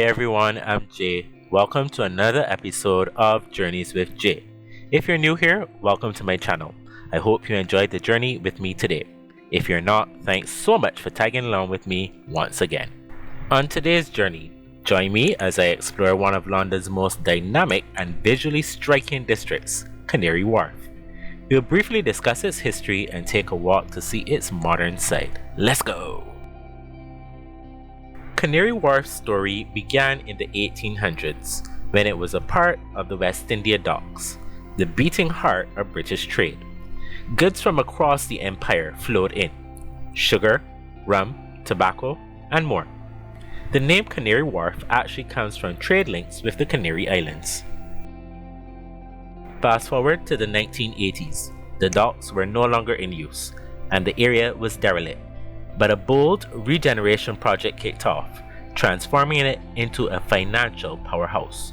Hey everyone, I'm Jay. Welcome to another episode of Journeys with Jay. If you're new here, welcome to my channel. I hope you enjoyed the journey with me today. If you're not, thanks so much for tagging along with me once again. On today's journey, join me as I explore one of London's most dynamic and visually striking districts, Canary Wharf. We'll briefly discuss its history and take a walk to see its modern side. Let's go! Canary Wharf's story began in the 1800s when it was a part of the West India Docks, the beating heart of British trade. Goods from across the empire flowed in: sugar, rum, tobacco, and more. The name Canary Wharf actually comes from trade links with the Canary Islands. Fast forward to the 1980s, the docks were no longer in use, and the area was derelict. But a bold regeneration project kicked off, transforming it into a financial powerhouse.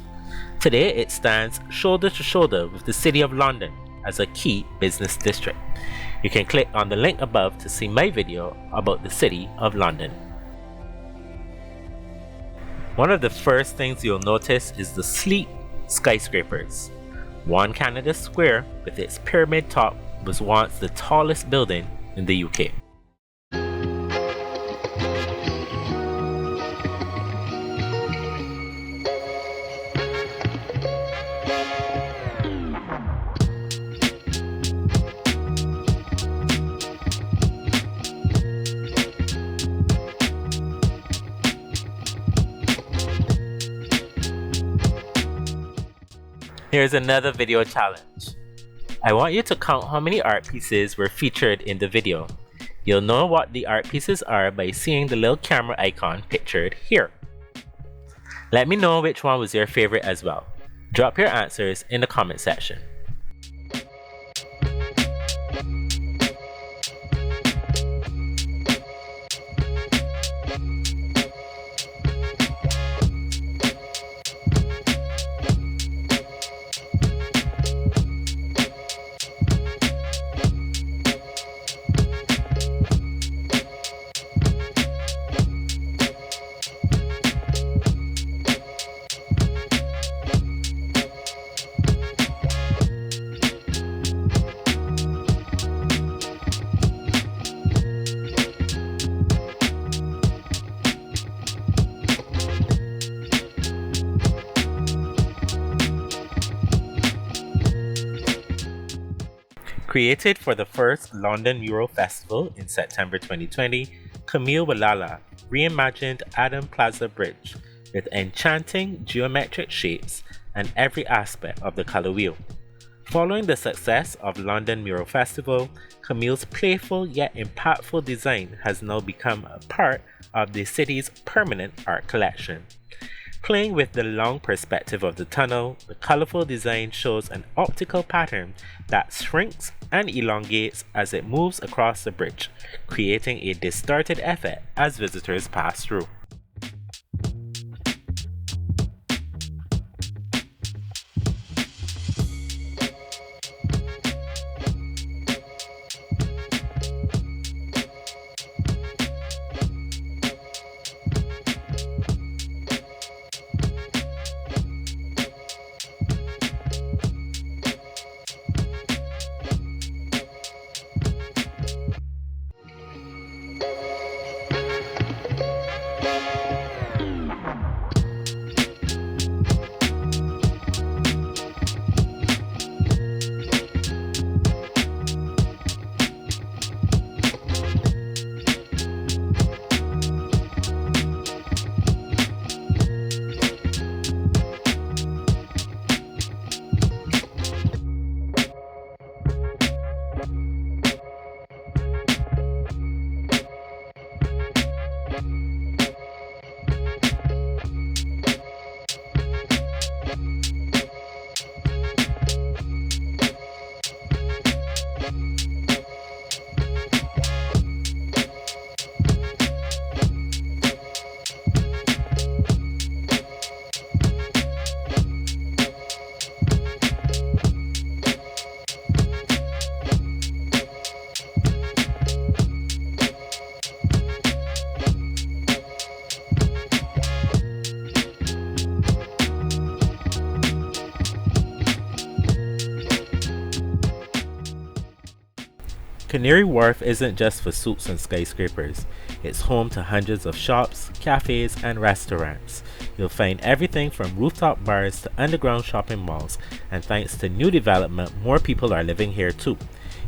Today, it stands shoulder to shoulder with the City of London as a key business district. You can click on the link above to see my video about the City of London. One of the first things you'll notice is the sleek skyscrapers. One Canada Square, with its pyramid top, was once the tallest building in the UK. Here's another video challenge. I want you to count how many art pieces were featured in the video. You'll know what the art pieces are by seeing the little camera icon pictured here. Let me know which one was your favorite as well. Drop your answers in the comment section. Created for the first London Mural Festival in September 2020, Camille Walala reimagined Adam Plaza Bridge with enchanting geometric shapes and every aspect of the colour wheel. Following the success of London Mural Festival, Camille's playful yet impactful design has now become a part of the city's permanent art collection. Playing with the long perspective of the tunnel, the colourful design shows an optical pattern that shrinks and elongates as it moves across the bridge, creating a distorted effect as visitors pass through. Canary Wharf isn't just for soups and skyscrapers. It's home to hundreds of shops, cafes, and restaurants. You'll find everything from rooftop bars to underground shopping malls, and thanks to new development, more people are living here too.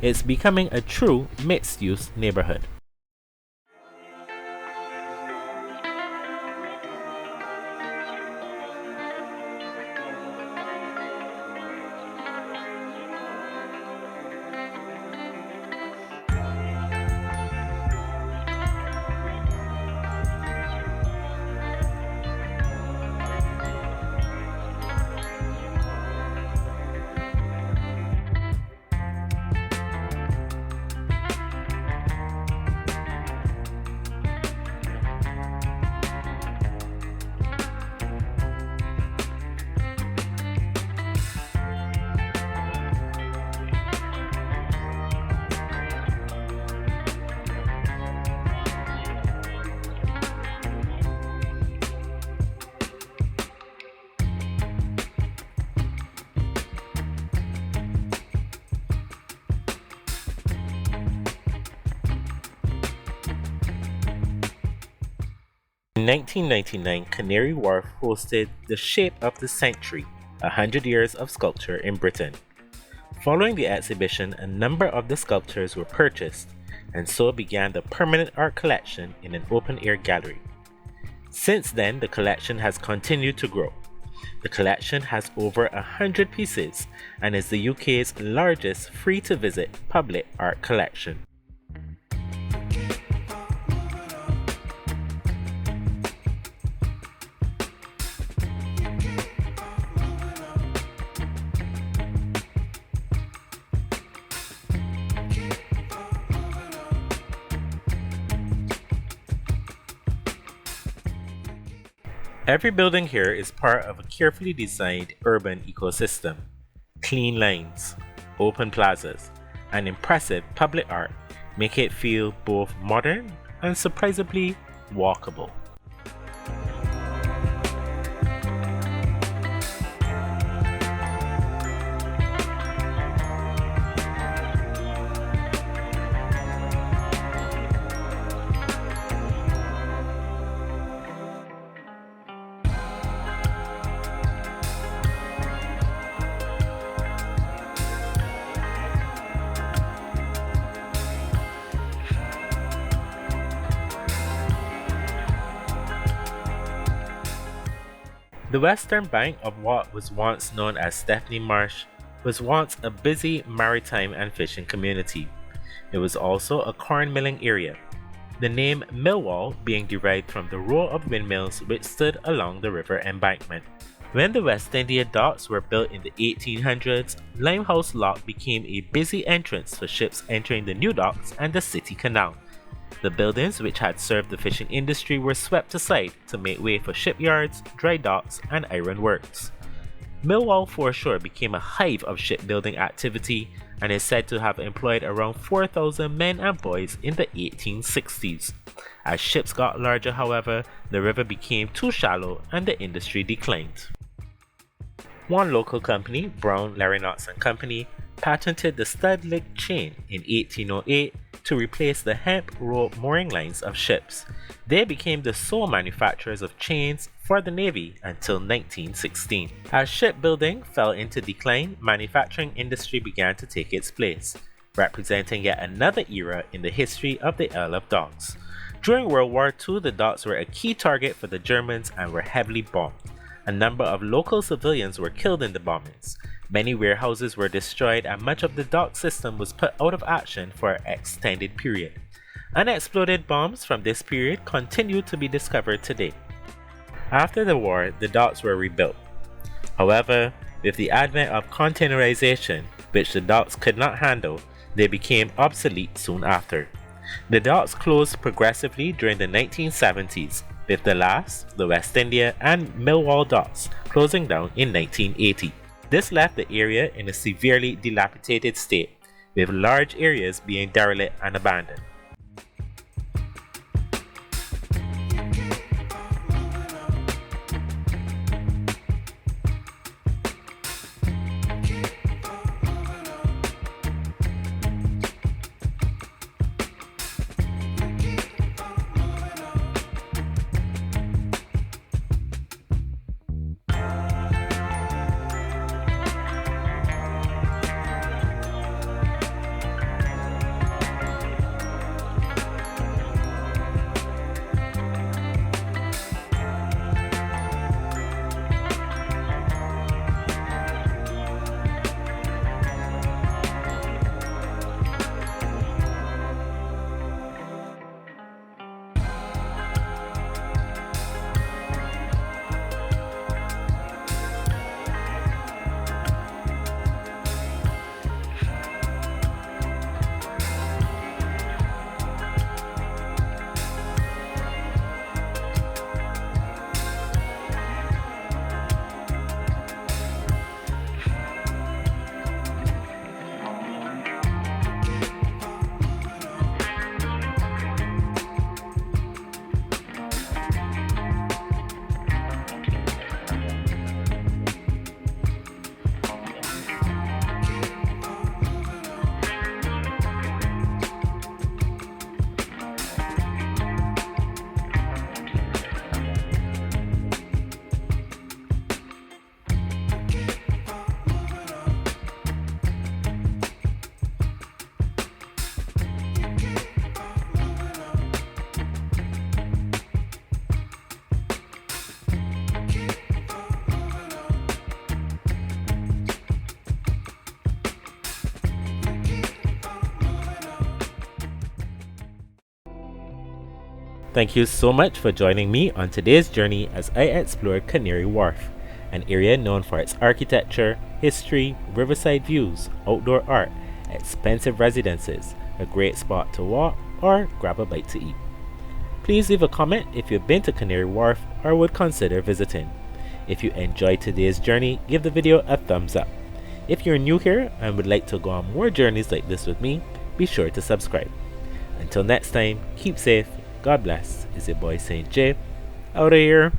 It's becoming a true mixed-use neighborhood. In 1999, Canary Wharf hosted the Shape of the Century, 100 Years of Sculpture in Britain. Following the exhibition, a number of the sculptures were purchased, and so began the permanent art collection in an open-air gallery. Since then, the collection has continued to grow. The collection has over 100 pieces and is the UK's largest free-to-visit public art collection. Every building here is part of a carefully designed urban ecosystem. Clean lines, open plazas, and impressive public art make it feel both modern and surprisingly walkable. The western bank of what was once known as Stepney Marsh was once a busy maritime and fishing community. It was also a corn milling area, the name Millwall being derived from the row of windmills which stood along the river embankment. When the West India docks were built in the 1800s, Limehouse Lock became a busy entrance for ships entering the new docks and the city canal. The buildings which had served the fishing industry were swept aside to make way for shipyards, dry docks, and iron works. Millwall foreshore became a hive of shipbuilding activity and is said to have employed around 4,000 men and boys in the 1860s. As ships got larger, however, the river became too shallow and the industry declined. One local company, Brown, Larry-Knox and Company, patented the stud leg chain in 1808 to replace the hemp rope mooring lines of ships. They became the sole manufacturers of chains for the Navy until 1916. As shipbuilding fell into decline, manufacturing industry began to take its place, representing yet another era in the history of the Isle of Docks. During World War II, the docks were a key target for the Germans and were heavily bombed. A number of local civilians were killed in the bombings. Many warehouses were destroyed and much of the dock system was put out of action for an extended period. Unexploded bombs from this period continue to be discovered today. After the war, the docks were rebuilt. However, with the advent of containerization, which the docks could not handle, they became obsolete soon after. The docks closed progressively during the 1970s, with the last, the West India and Millwall docks, closing down in 1980. This left the area in a severely dilapidated state, with large areas being derelict and abandoned. Thank you so much for joining me on today's journey as I explore Canary Wharf, an area known for its architecture, history, riverside views, outdoor art, expensive residences, a great spot to walk or grab a bite to eat. Please leave a comment if you've been to Canary Wharf or would consider visiting. If you enjoyed today's journey, give the video a thumbs up. If you're new here and would like to go on more journeys like this with me, be sure to subscribe. Until next time, keep safe, God bless. It's your boy Saint J, out of here.